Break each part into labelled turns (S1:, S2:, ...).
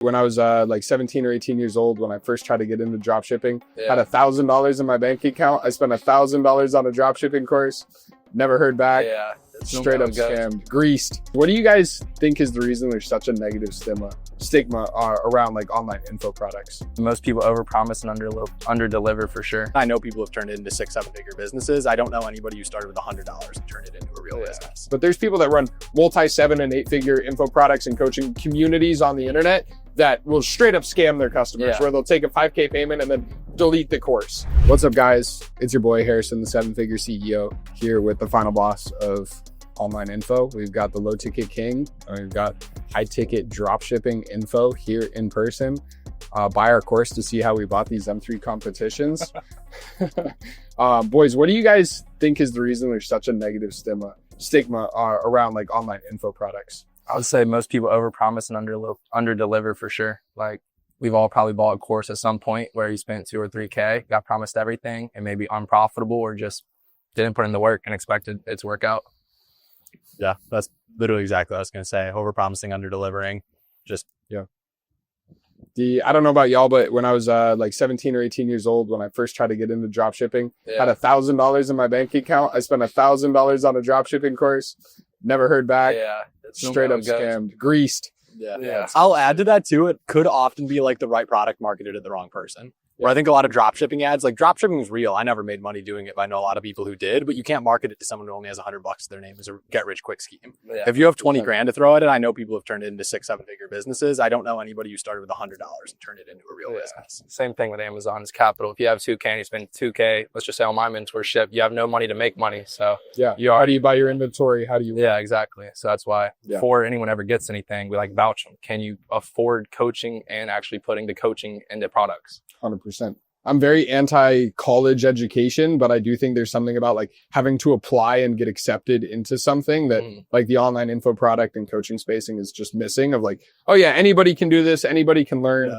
S1: When I was like 17 or 18 years old, when I first tried to get into drop shipping, had $1,000 in my bank account. I spent $1,000 on a drop shipping course. Never heard back.
S2: Yeah.
S1: Straight up scammed, greased. What do you guys think is the reason there's such a negative stigma around like online info products?
S2: Most people overpromise and underdeliver for sure.
S3: I know people have turned it into 6-7 figure businesses. I don't know anybody who started with $100 and turned it into a real business.
S1: But there's people that run multi 7 and 8 figure info products and coaching communities on the internet that will straight up scam their customers, where they'll take a $5K payment and then delete the course. What's up, guys? It's your boy Harrison, the 7-figure CEO, here with the final boss of online info. We've got the low ticket king, and we've got high ticket drop shipping info here in person. Buy our course to see how we bought these M3 competitions. Boys, what do you guys think is the reason there's such a negative stigma around like online info products?
S2: I would say most people overpromise and underdeliver for sure. Like, we've all probably bought a course at some point where you spent 2 or 3K, got promised everything, and maybe unprofitable or just didn't put in the work and expected it to work out.
S3: Yeah, that's literally exactly what I was going to say. Overpromising, underdelivering.
S1: I don't know about y'all, but when I was like 17 or 18 years old, when I first tried to get into drop shipping, had $1,000 in my bank account. I spent $1,000 on a drop shipping course. Never heard back.
S2: Yeah.
S1: Straight up scammed, greased.
S3: Yeah. I'll add to that too. It could often be like the right product marketed at the wrong person. Where I think a lot of drop shipping ads, like drop shipping is real. I never made money doing it, but I know a lot of people who did, but you can't market it to someone who only has $100 to their name as a get rich quick scheme. Yeah. If you have 20 grand to throw at it, I know people have turned it into 6-7 figure businesses. I don't know anybody who started with $100 and turned it into a real business.
S2: Same thing with Amazon's capital. If you have 2K and you spend 2K, let's just say on my mentorship, you have no money to make money. So
S1: how do you buy your inventory? How do you?
S2: Yeah, exactly. So that's why before anyone ever gets anything, we like vouch them. Can you afford coaching and actually putting the coaching into products?
S1: 100%. I'm very anti-college education, but I do think there's something about like having to apply and get accepted into something that like the online info product and coaching spacing is just missing of like, oh yeah, anybody can do this. Anybody can learn.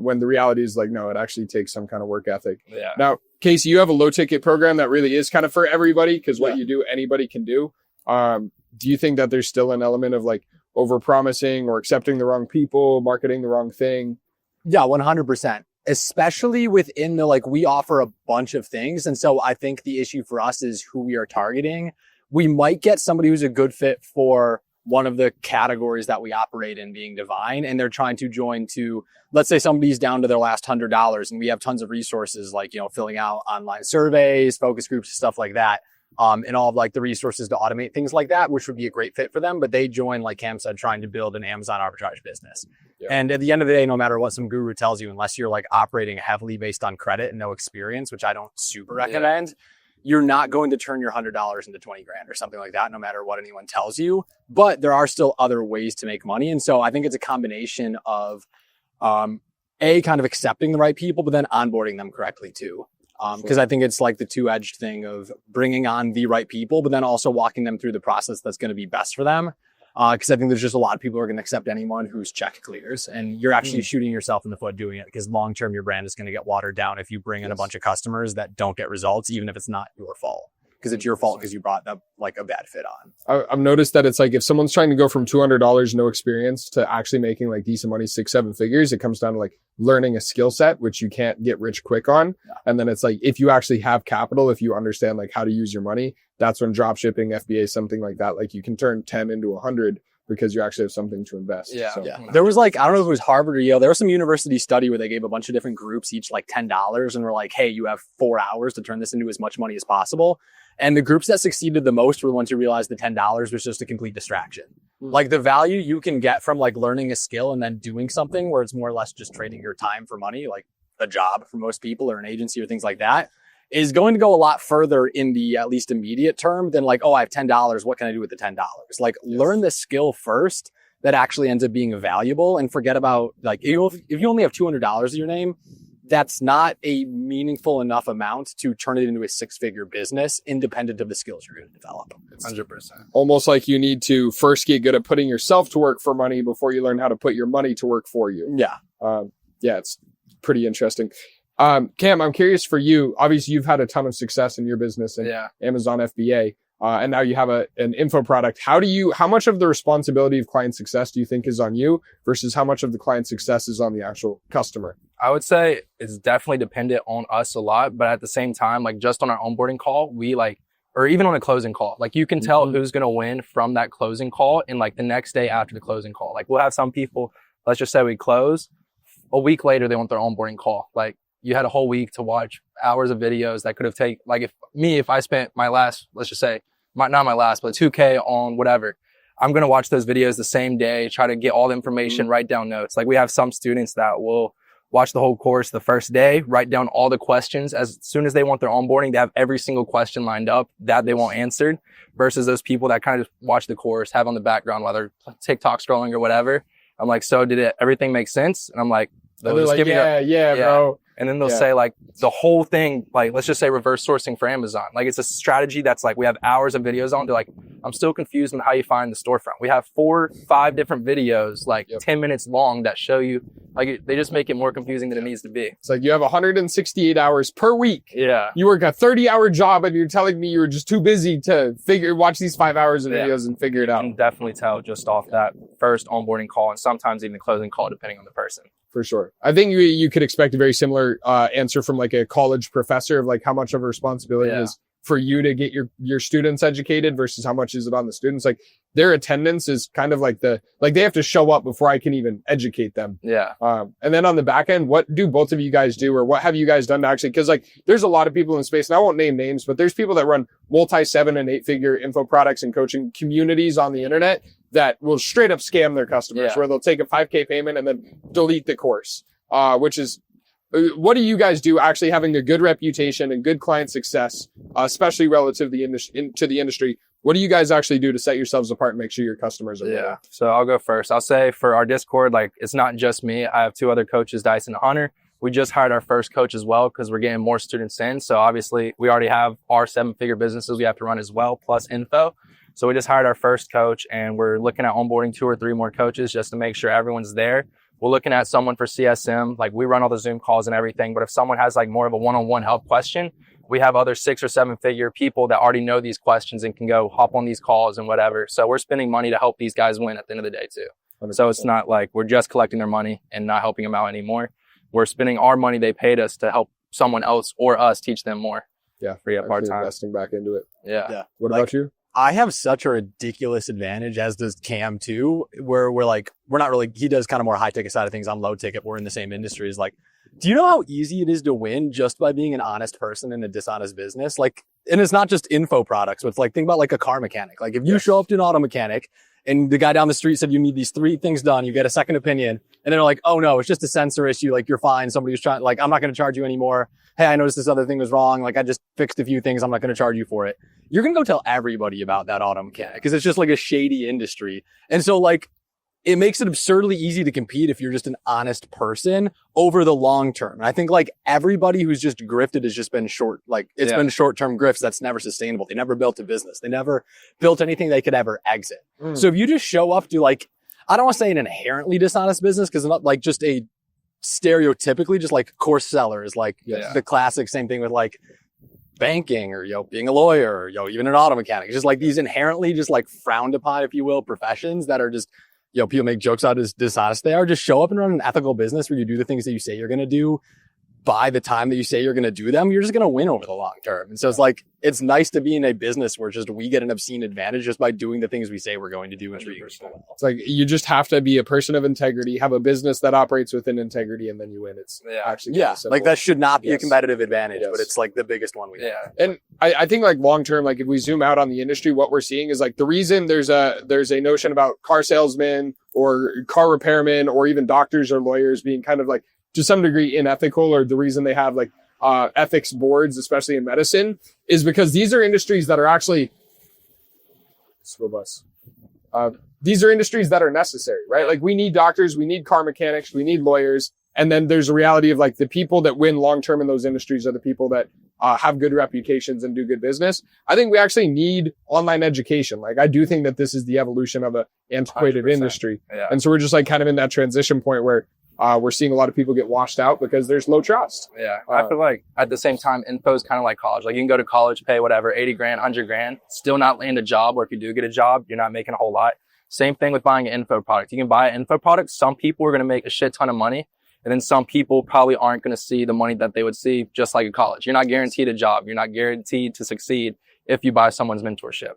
S1: When the reality is like, no, it actually takes some kind of work ethic. Now, Casey, you have a low ticket program that really is kind of for everybody because what you do, anybody can do. Do you think that there's still an element of like over promising or accepting the wrong people, marketing the wrong thing?
S3: Yeah, 100%. Especially within the, like, we offer a bunch of things. And so I think the issue for us is who we are targeting. We might get somebody who's a good fit for one of the categories that we operate in, being divine, and they're trying to join to, let's say somebody's down to their last $100 and we have tons of resources like, filling out online surveys, focus groups, stuff like that. And all of like the resources to automate things like that, which would be a great fit for them. But they join, like Cam said, trying to build an Amazon arbitrage business. And at the end of the day, no matter what some guru tells you, unless you're like operating heavily based on credit and no experience, which I don't super recommend, you're not going to turn your $100 into 20 grand or something like that, no matter what anyone tells you. But there are still other ways to make money. And so I think it's a combination of, kind of accepting the right people, but then onboarding them correctly too. Because I think it's like the two-edged thing of bringing on the right people, but then also walking them through the process that's going to be best for them. Because I think there's just a lot of people who are going to accept anyone whose check clears, and you're actually shooting yourself in the foot doing it, because long-term your brand is going to get watered down if you bring in a bunch of customers that don't get results, even if it's not your fault. Because it's your fault because you brought up like a bad fit on.
S1: I've noticed that it's like if someone's trying to go from $200 no experience to actually making like decent money, 6-7 figures, it comes down to like learning a skill set, which you can't get rich quick on. And then it's like, if you actually have capital, if you understand like how to use your money, that's when drop shipping, FBA, something like that, like you can turn 10 into 100 because you actually have something to invest.
S3: There was like, I don't know if it was Harvard or Yale, there was some university study where they gave a bunch of different groups each like $10 and were like, hey, you have 4 hours to turn this into as much money as possible. And the groups that succeeded the most were the ones who realized the $10 was just a complete distraction. Like the value you can get from like learning a skill and then doing something where it's more or less just trading your time for money, like a job for most people or an agency or things like that, is going to go a lot further in the at least immediate term than like, oh, I have $10. What can I do with the $10? Like learn the skill first that actually ends up being valuable, and forget about like, if you only have $200 to your name, that's not a meaningful enough amount to turn it into a 6-figure business independent of the skills you're going to develop.
S2: 100%.
S1: Almost like you need to first get good at putting yourself to work for money before you learn how to put your money to work for you. It's pretty interesting. Cam, I'm curious for you. Obviously, you've had a ton of success in your business and Amazon FBA. and now you have an info product. How much of the responsibility of client success do you think is on you versus how much of the client success is on the actual customer?
S2: I would say it's definitely dependent on us a lot, but at the same time, like just on our onboarding call, or even on a closing call, like you can tell who's going to win from that closing call and like the next day after the closing call. Like we'll have some people, let's just say we close, a week later, they want their onboarding call. Like you had a whole week to watch hours of videos that could have taken, like if I spent my last, let's just say, not my last, but 2K on whatever, I'm going to watch those videos the same day, try to get all the information, write down notes. Like we have some students that will watch the whole course the first day, write down all the questions. As soon as they want their onboarding, they have every single question lined up that they want answered, versus those people that kind of watch the course, have on the background while they're TikTok scrolling or whatever. I'm like, so did everything make sense? And I'm like,
S1: yeah, bro.
S2: And then they'll say like the whole thing, like, let's just say reverse sourcing for Amazon. Like it's a strategy that's like, we have hours of videos on. They're like, I'm still confused on how you find the storefront. We have 4-5 different videos, like 10 minutes long that show you, like they just make it more confusing than it needs to be.
S1: It's like you have 168 hours per week.
S2: Yeah.
S1: You work a 30-hour job and you're telling me you were just too busy to watch these 5 hours of videos and figure it out.
S2: You can definitely tell just off that first onboarding call and sometimes even the closing call, depending on the person.
S1: For sure. I think you could expect a very similar answer from like a college professor of like how much of a responsibility it is for you to get your students educated versus how much is it on the students. Like their attendance is kind of like they have to show up before I can even educate them.
S2: Yeah.
S1: And then on the back end, what do both of you guys do, or what have you guys done to actually, cause like there's a lot of people in the space, and I won't name names, but there's people that run multi 7- and 8-figure info products and coaching communities on the internet that will straight up scam their customers, where they'll take a 5K payment and then delete the course, which is, what do you guys do actually having a good reputation and good client success, especially relative to the industry? What do you guys actually do to set yourselves apart and make sure your customers are winning?
S2: So I'll go first. I'll say for our Discord, like it's not just me. I have 2 other coaches, Dice and Hunter. We just hired our first coach as well because we're getting more students in. So obviously we already have our 7-figure businesses we have to run as well, plus info. So we just hired our first coach and we're looking at onboarding 2 or 3 more coaches just to make sure everyone's there. We're looking at someone for CSM. Like we run all the Zoom calls and everything, but if someone has like more of a one-on-one help question, we have other 6 or 7-figure people that already know these questions and can go hop on these calls and whatever. So we're spending money to help these guys win at the end of the day too. 100%. So it's not like we're just collecting their money and not helping them out anymore. We're spending our money they paid us to help someone else or us teach them more.
S1: Yeah.
S2: Free up our time.
S1: Investing back into it.
S2: Yeah.
S1: What about you?
S3: I have such a ridiculous advantage, as does Cam too, where we're not really, he does kind of more high ticket side of things. I'm low ticket. We're in the same industry. Is like, do you know how easy it is to win just by being an honest person in a dishonest business? Like, and it's not just info products, but it's like, think about like a car mechanic. Like if you show up to an auto mechanic and the guy down the street said you need these 3 things done, you get a second opinion. And then they're like, oh no, it's just a sensor issue. Like you're fine. Somebody was trying, like, I'm not going to charge you anymore. Hey, I noticed this other thing was wrong. Like I just fixed a few things. I'm not going to charge you for it. You're going to go tell everybody about that auto mechanic because it's just like a shady industry. And so like, it makes it absurdly easy to compete if you're just an honest person over the long term. And I think like everybody who's just grifted has just been been short-term grifts that's never sustainable. They never built a business. They never built anything they could ever exit. So if you just show up to like, I don't want to say an inherently dishonest business because it's not like just a stereotypically just like course sellers, like the classic same thing with like banking or, being a lawyer or, even an auto mechanic. It's just like these inherently just like frowned upon, if you will, professions that are just, people make jokes out as dishonest they are. Just show up and run an ethical business where you do the things that you say you're going to do by the time that you say you're going to do them. You're just going to win over the long term. And so it's like, it's nice to be in a business where just we get an obscene advantage just by doing the things we say we're going to do and treating people well.
S1: It's like, you just have to be a person of integrity, have a business that operates within integrity, and then you win. It's actually
S3: like that should not be a competitive advantage, but it's like the biggest one we have.
S1: And I think like long term, like if we zoom out on the industry, what we're seeing is like the reason there's a notion about car salesmen or car repairmen or even doctors or lawyers being kind of like to some degree unethical, or the reason they have like ethics boards, especially in medicine, is because these are industries that are actually robust. These are industries that are necessary, right? Like we need doctors, we need car mechanics, we need lawyers. And then there's a reality of like the people that win long-term in those industries are the people that have good reputations and do good business. I think we actually need online education. Like I do think that this is the evolution of a antiquated
S2: 100%.
S1: industry. And so we're just like kind of in that transition point where we're seeing a lot of people get washed out because there's low trust.
S2: Yeah. I feel like at the same time, info is kind of like college. Like you can go to college, pay whatever, 80 grand, 100 grand, still not land a job. Or if you do get a job, you're not making a whole lot. Same thing with buying an info product. You can buy an info product. Some people are going to make a shit ton of money. And then some people probably aren't going to see the money that they would see just like a college. You're not guaranteed a job. You're not guaranteed to succeed if you buy someone's mentorship.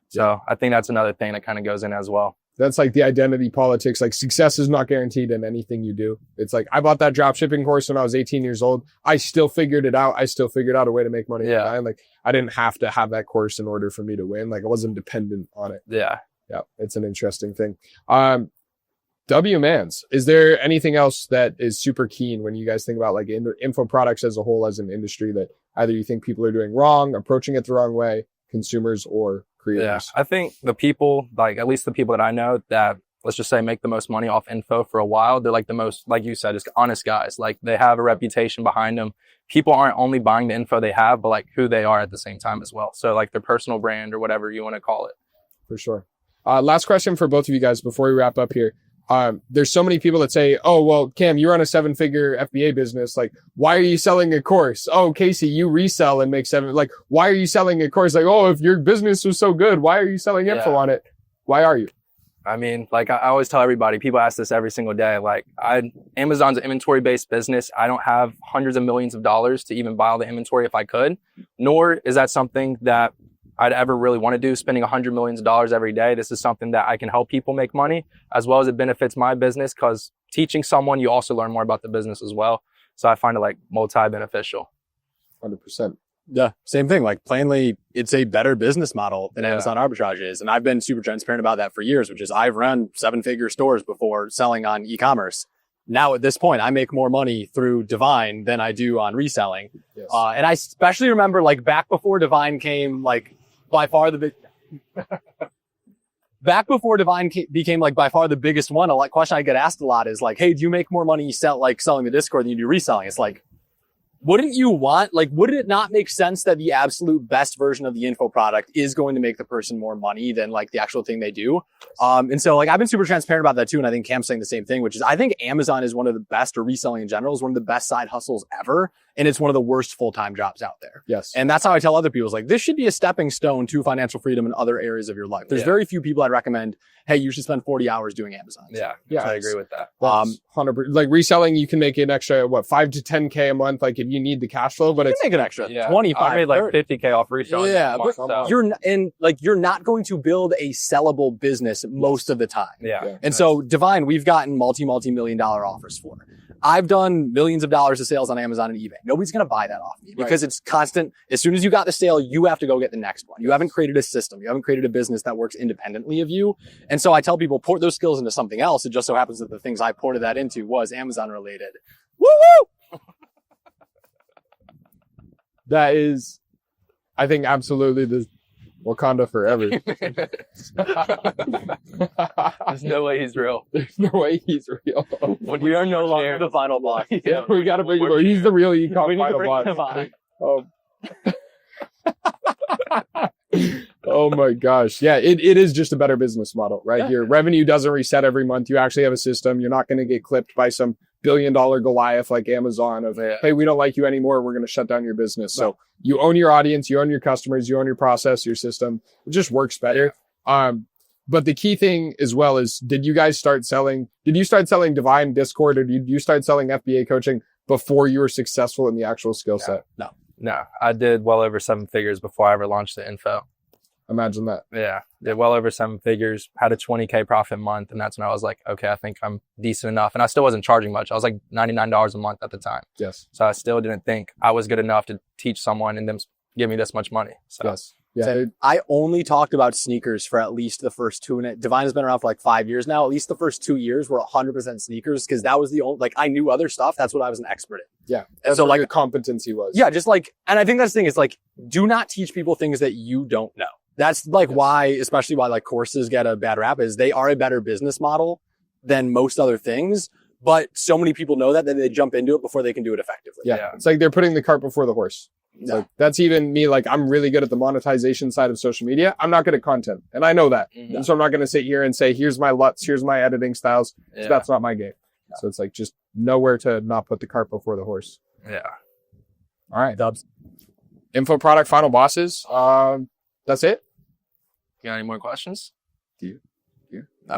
S2: So I think that's another thing that kind of goes in as well.
S1: That's like the identity politics. Like success is not guaranteed in anything you do. It's like, I bought that drop shipping course when I was 18 years old. I still figured it out. I still figured out a way to make money.
S2: Yeah.
S1: Like I didn't have to have that course in order for me to win. Like I wasn't dependent on it.
S2: Yeah.
S1: Yeah. It's an interesting thing. W-Mans, is there anything else that is super keen when you guys think about like info products as a whole as an industry that either you think people are doing wrong, approaching it the wrong way, consumers or creators?
S2: Yeah, I think the people, like at least the people that I know that, let's just say, make the most money off info for a while, they're like the most, like you said, just honest guys. Like they have a reputation behind them. People aren't only buying the info they have, but like who they are at the same time as well. So like their personal brand or whatever you want to call it.
S1: For sure. Last question for both of you guys before we wrap up here. There's so many people that say, oh, well, Cam, you run a 7-figure FBA business. Like, why are you selling a course? Oh, Casey, you resell and make 7. Like, why are you selling a course? Like, oh, if your business was so good, why are you selling info on it? Why are you?
S2: I mean, like I always tell everybody, people ask this every single day. Like Amazon's an inventory-based business. I don't have hundreds of millions of dollars to even buy all the inventory if I could, nor is that something that I'd ever really want to do, spending $100 million every day. This is something that I can help people make money, as well as it benefits my business, because teaching someone, you also learn more about the business as well. So I find it like multi-beneficial.
S1: 100%.
S3: Yeah, same thing. Like plainly, it's a better business model than Amazon arbitrage is. And I've been super transparent about that for years, which is I've run 7-figure stores before selling on e-commerce. Now at this point, I make more money through Divine than I do on reselling.
S1: Yes.
S3: And I especially remember like back before Divine came, like by far the big, back before Divine became like by far the biggest one, a question I get asked a lot is like, hey, do you make more money selling the Discord than you do reselling? It's like, wouldn't you want, like, would it not make sense that the absolute best version of the info product is going to make the person more money than like the actual thing they do? And so like, I've been super transparent about that too. And I think Cam's saying the same thing, which is I think Amazon is one of the best, or reselling in general is one of the best side hustles ever. And it's one of the worst full-time jobs out there.
S1: Yes.
S3: And that's how I tell other people, is like, this should be a stepping stone to financial freedom in other areas of your life. There's very few people I'd recommend, hey, you should spend 40 hours doing Amazon.
S2: Yeah, I agree with that.
S1: 100%. Like reselling, you can make an extra, 5 to 10K a month. Like if you need the cash flow, but
S3: you
S1: it's
S3: can make an extra 25.
S2: I made like 50K off reselling.
S3: Yeah,
S2: month,
S3: but
S2: so.
S3: you're not going to build a sellable business most of the time.
S2: Yeah.
S3: And so Divine, we've gotten multi-million dollar offers for. I've done millions of dollars of sales on Amazon and eBay. Nobody's going to buy that off me because it's constant. As soon as you got the sale, you have to go get the next one. You haven't created a system. You haven't created a business that works independently of you. And so I tell people, port those skills into something else. It just so happens that the things I ported that into was Amazon related. Woo woo!
S1: That is, I think, absolutely the Wakanda forever.
S2: There's no way he's real.
S1: There's no way he's real.
S3: We are no longer the final boss.
S1: Yeah, we got to bring him over. He's the real e-com final boss. Oh my gosh. Yeah, it is just a better business model, right? Your revenue doesn't reset every month. You actually have a system. You're not going to get clipped by some billion-dollar Goliath like Amazon of, hey, we don't like you anymore. We're going to shut down your business. So you own your audience, you own your customers, you own your process, your system. It just works better. But the key thing as well is, did you start selling Divine Discord, or did you start selling FBA coaching before you were successful in the actual skill set?
S2: No, I did well over 7 figures before I ever launched the info.
S1: Imagine that.
S2: Yeah, did well over 7 figures, had a 20K profit month. And that's when I was like, okay, I think I'm decent enough. And I still wasn't charging much. I was like $99 a month at the time.
S1: Yes.
S2: So I still didn't think I was good enough to teach someone and them give me this much money. So.
S1: Yes. Yeah.
S3: So I only talked about sneakers for at least the first 2, and Divine has been around for like 5 years now. At least the first 2 years were 100% sneakers, because that was the only, like, I knew other stuff. That's what I was an expert in.
S1: Yeah.
S3: And so like
S1: your competency was.
S3: Yeah, just like, and I think that's the thing. It's like, do not teach people things that you don't know. That's like why, especially why like courses get a bad rap, is they are a better business model than most other things. But so many people know that they jump into it before they can do it effectively.
S1: Yeah. It's like they're putting the cart before the horse.
S3: Yeah.
S1: Like, that's even me. Like, I'm really good at the monetization side of social media. I'm not good at content. And I know that. And so I'm not going to sit here and say, here's my LUTs, here's my editing styles. So that's not my game. So it's like just nowhere to not put the cart before the horse.
S2: Yeah.
S1: All right.
S3: Dubs.
S1: Info product, final bosses. That's it.
S2: You got any more questions?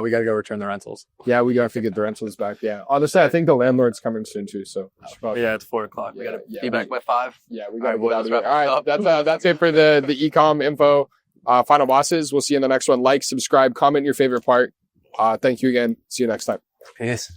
S3: We got to go return the rentals.
S1: Yeah, we got to get the rentals back. Yeah. Honestly, I think the landlord's coming soon too. So
S2: Yeah, it's 4:00. We gotta be back by 5.
S1: Yeah, we got to
S2: All right,
S1: get out of
S2: boys,
S1: here.
S2: let's
S1: All
S2: wrap
S1: right, that's it for the ecom info. Final bosses. We'll see you in the next one. Like, subscribe, comment your favorite part. Thank you again. See you next time.
S2: Peace.